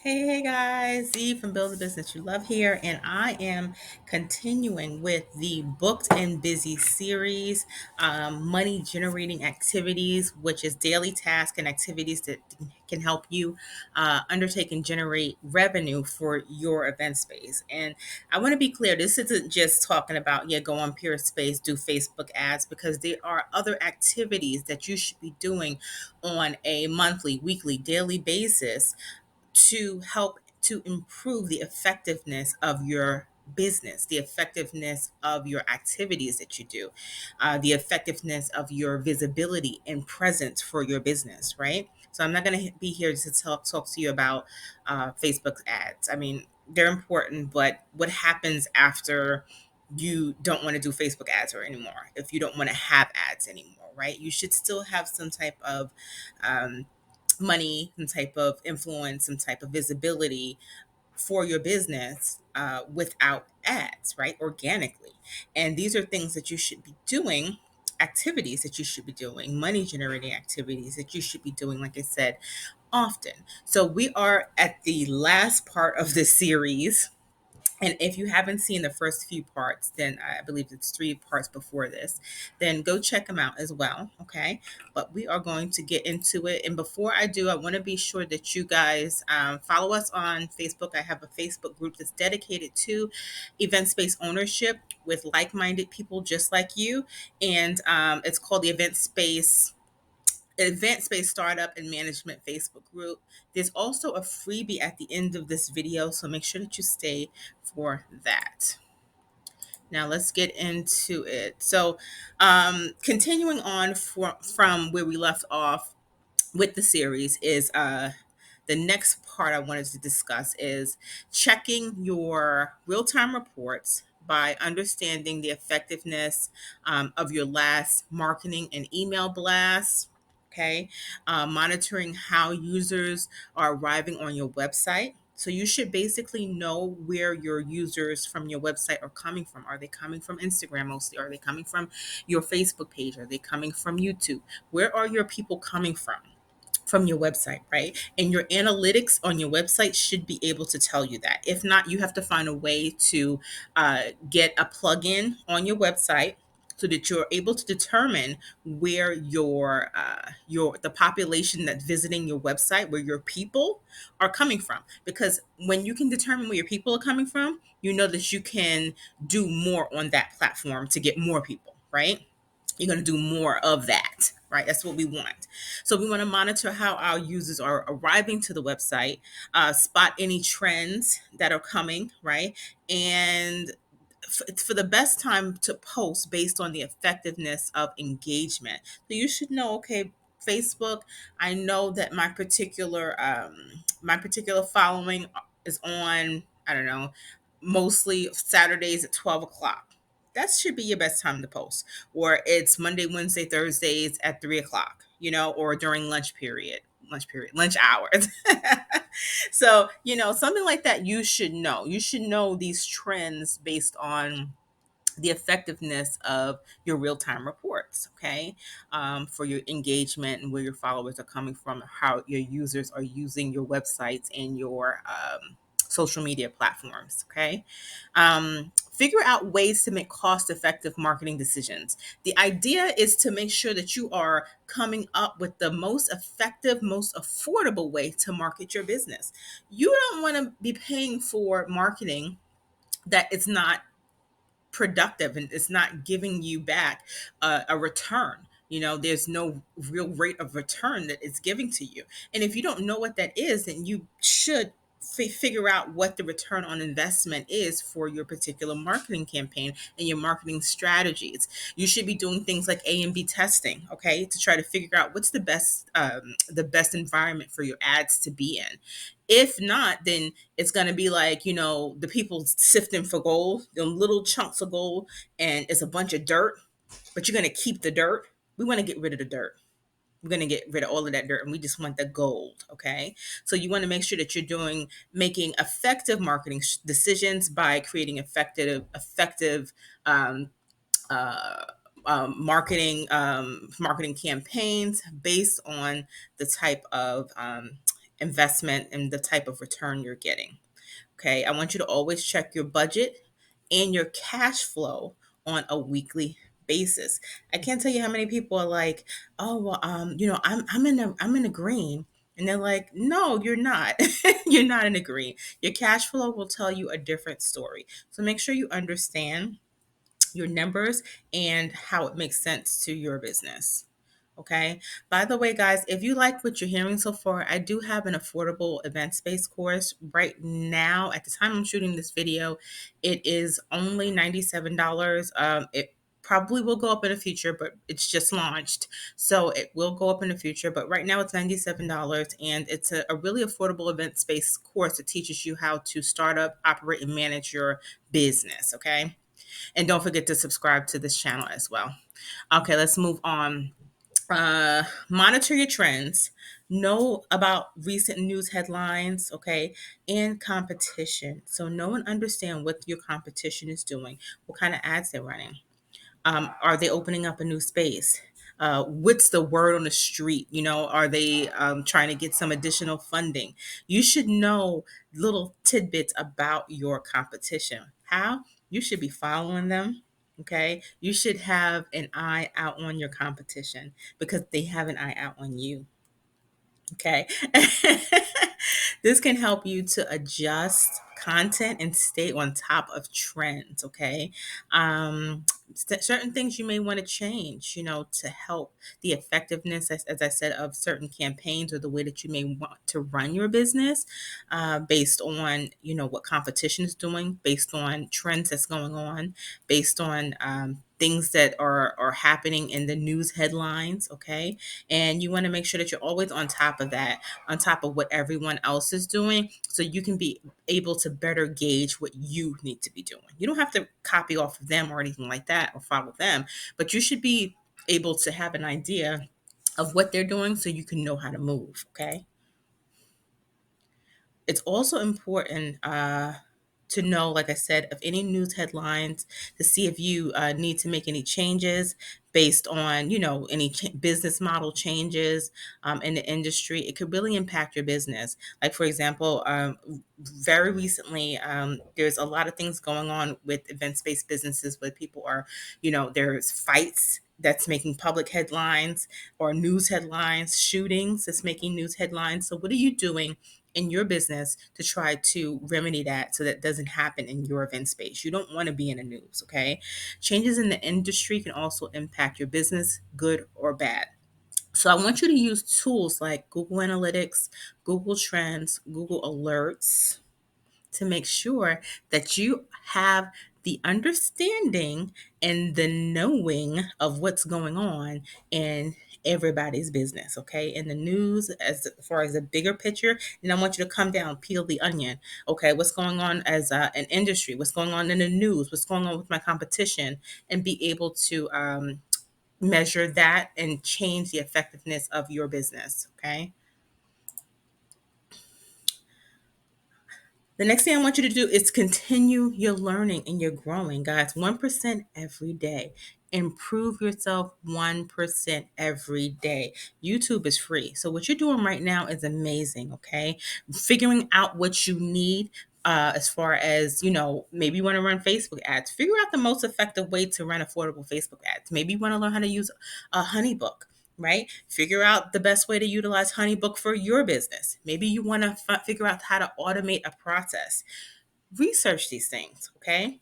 Hey guys, Z from Build the Business You Love here, and I am continuing with the Booked and Busy series, money generating activities, which is daily tasks and activities that can help you undertake and generate revenue for your event space. And I want to be clear, this isn't just talking about, yeah, go on Peerspace, do Facebook ads, because there are other activities that you should be doing on a monthly, weekly, daily basis to help to improve the effectiveness of your business, the effectiveness of your activities that you do, the effectiveness of your visibility and presence for your business, right? So I'm not going to be here to talk to you about Facebook ads. I mean, they're important, but what happens after you don't want to do Facebook ads or anymore? If you don't want to have ads anymore, right? You should still have some type of money, some type of influence, some type of visibility for your business without ads, right? Organically. And these are things that you should be doing, activities that you should be doing, money generating activities that you should be doing, like I said, often. So we are at the last part of this series, and if you haven't seen the first few parts, then I believe it's three parts before this, then go check them out as well. Okay. But we are going to get into it. And before I do, I want to be sure that you guys follow us on Facebook. I have a Facebook group that's dedicated to event space ownership with like minded people just like you. And it's called the Event Space Startup and Management Facebook group. There's also a freebie at the end of this video, so make sure that you stay for that. Now let's get into it. So, continuing on from where we left off with the series is the next part I wanted to discuss is checking your real-time reports by understanding the effectiveness of your last marketing and email blasts. Okay, monitoring how users are arriving on your website. So you should basically know where your users from your website are coming from. Are they coming from Instagram mostly? Are they coming from your Facebook page? Are they coming from YouTube? Where are your people coming from your website, right? And your analytics on your website should be able to tell you that. If not, you have to find a way to get a plugin on your website so that you're able to determine where your the population that's visiting your website, where your people are coming from. Because when you can determine where your people are coming from, you know that you can do more on that platform to get more people, right? You're going to do more of that, right? That's what we want. So we want to monitor how our users are arriving to the website, spot any trends that are coming, right? And for the best time to post based on the effectiveness of engagement. So you should know, okay, Facebook, I know that my particular following is on, I don't know, mostly Saturdays at 12 o'clock. That should be your best time to post. Or it's Monday, Wednesday, Thursdays at 3 o'clock, or during lunch hours. So, something like that, you should know. You should know these trends based on the effectiveness of your real-time reports, okay, for your engagement and where your followers are coming from, how your users are using your websites and your social media platforms, okay. Figure out ways to make cost-effective marketing decisions. The idea is to make sure that you are coming up with the most effective, most affordable way to market your business. You don't want to be paying for marketing that is not productive and it's not giving you back a return. There's no real rate of return that it's giving to you. And if you don't know what that is, then you should figure out what the return on investment is for your particular marketing campaign and your marketing strategies. You should be doing things like A and B testing, okay, to try to figure out what's the best environment for your ads to be in. If not, then it's going to be like, the people sifting for gold, the little chunks of gold, and it's a bunch of dirt, but you're going to keep the dirt. We want to get rid of the dirt. We're going to get rid of all of that dirt and we just want the gold. Okay. So you want to make sure that you're making effective marketing decisions by creating effective um, uh, marketing campaigns based on the type of investment and the type of return you're getting. Okay, I want you to always check your budget and your cash flow on a weekly basis. I can't tell you how many people are like, "Oh, well, I'm in the green," and they're like, "No, you're not. You're not in the green. Your cash flow will tell you a different story. So make sure you understand your numbers and how it makes sense to your business." Okay. By the way, guys, if you like what you're hearing so far, I do have an affordable event space course right now. At the time I'm shooting this video, it is only $97. It probably will go up in the future, but it's just launched. So it will go up in the future. But right now it's $97. And it's a really affordable event space course that teaches you how to start up, operate, and manage your business. Okay. And don't forget to subscribe to this channel as well. Okay, let's move on. Monitor your trends, know about recent news headlines, okay, and competition. So know and understand what your competition is doing, what kind of ads they're running. Are they opening up a new space? What's the word on the street? Are they trying to get some additional funding? You should know little tidbits about your competition. How? You should be following them. Okay. You should have an eye out on your competition because they have an eye out on you. Okay. This can help you to adjust content and stay on top of trends. Okay. Certain things you may want to change, to help the effectiveness, as I said, of certain campaigns or the way that you may want to run your business based on, what competition is doing, based on trends that's going on, based on things that are happening in the news headlines. Okay. And you want to make sure that you're always on top of that, on top of what everyone else is doing, so you can be able to better gauge what you need to be doing. You don't have to copy off of them or anything like that or follow them, but you should be able to have an idea of what they're doing so you can know how to move. Okay. It's also important to know, like I said, of any news headlines to see if you need to make any changes based on, any business model changes in the industry. It could really impact your business. Like, for example, very recently, there's a lot of things going on with events-based businesses where people are, there's fights that's making public headlines or news headlines, shootings that's making news headlines. So what are you doing in your business to try to remedy that so that doesn't happen in your event space? You don't want to be in the news, okay? Changes in the industry can also impact your business, good or bad. So I want you to use tools like Google Analytics, Google Trends, Google Alerts, to make sure that you have the understanding and the knowing of what's going on in everybody's business, okay? In the news, as far as a bigger picture, and I want you to come down, peel the onion, okay? What's going on as an industry? What's going on in the news? What's going on with my competition? And be able to measure that and change the effectiveness of your business, okay? The next thing I want you to do is continue your learning and your growing, guys. 1% every day. Improve yourself 1% every day. YouTube is free. So, what you're doing right now is amazing, okay? Figuring out what you need. As far as, maybe you want to run Facebook ads, figure out the most effective way to run affordable Facebook ads. Maybe you want to learn how to use a HoneyBook, right? Figure out the best way to utilize HoneyBook for your business. Maybe you want to figure out how to automate a process. Research these things, okay?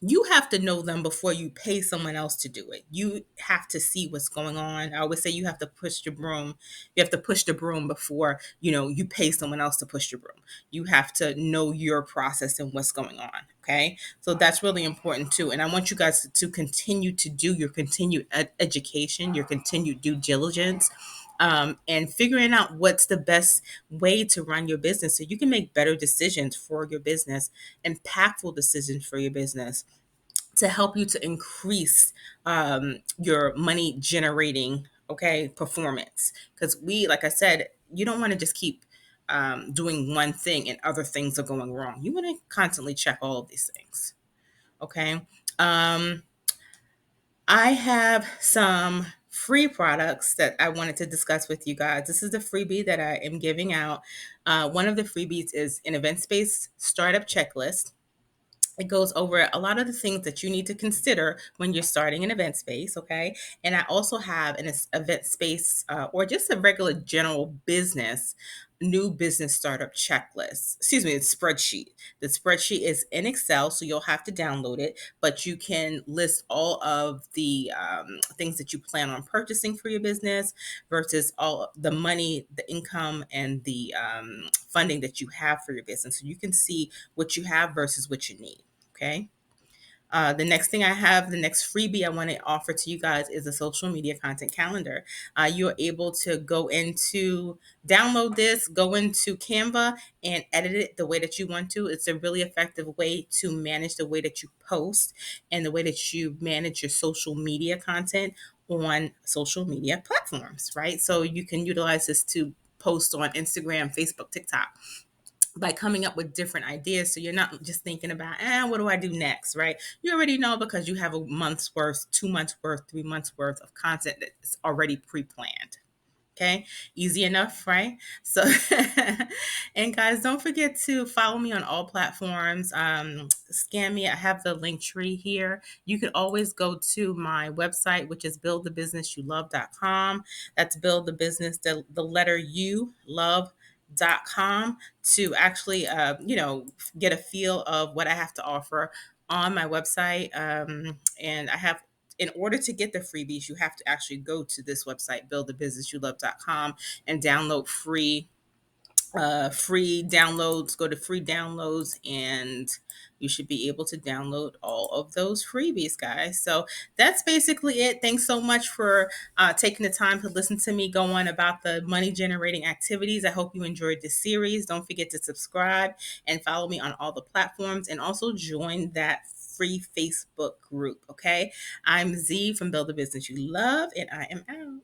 You have to know them before you pay someone else to do it. You have to see what's going on. I always say you have to push the broom. You have to push the broom before, you pay someone else to push your broom. You have to know your process and what's going on. Okay. So that's really important too. And I want you guys to continue to do your continued education, your continued due diligence, and figuring out what's the best way to run your business so you can make better decisions for your business, impactful decisions for your business to help you to increase your money generating, okay, performance. Because like I said, you don't want to just keep doing one thing and other things are going wrong. You want to constantly check all of these things, okay? I have some free products that I wanted to discuss with you guys. This is the freebie that I am giving out. One of the freebies is an event space startup checklist. It goes over a lot of the things that you need to consider when you're starting an event space. Okay. And I also have an event space or just a regular general business, new business startup checklist. Excuse me, it's spreadsheet. The spreadsheet is in Excel, so you'll have to download it, but you can list all of the things that you plan on purchasing for your business versus all the money, the income, and the funding that you have for your business. So you can see what you have versus what you need. Okay. The next thing I have, the next freebie I want to offer to you guys is a social media content calendar. You're able to go into, download this, go into Canva and edit it the way that you want to. It's a really effective way to manage the way that you post and the way that you manage your social media content on social media platforms, right? So you can utilize this to post on Instagram, Facebook, TikTok by coming up with different ideas. So you're not just thinking about, what do I do next, right? You already know because you have a month's worth, 2 months worth, 3 months worth of content that's already pre-planned. Okay, easy enough, right? So, and guys, don't forget to follow me on all platforms. Scan me. I have the link tree here. You can always go to my website, which is buildthebusinessyouLove.com. That's build the business, the letter U, love.com, to actually, get a feel of what I have to offer on my website. And I have, in order to get the freebies, you have to actually go to this website, buildthebusinessyouLove.com, and download free downloads. Go to free downloads, and you should be able to download all of those freebies, guys. So that's basically it. Thanks so much for taking the time to listen to me go on about the money generating activities. I hope you enjoyed this series. Don't forget to subscribe and follow me on all the platforms, and also join that free Facebook group. Okay, I'm Z from Build the Business You Love, and I am out.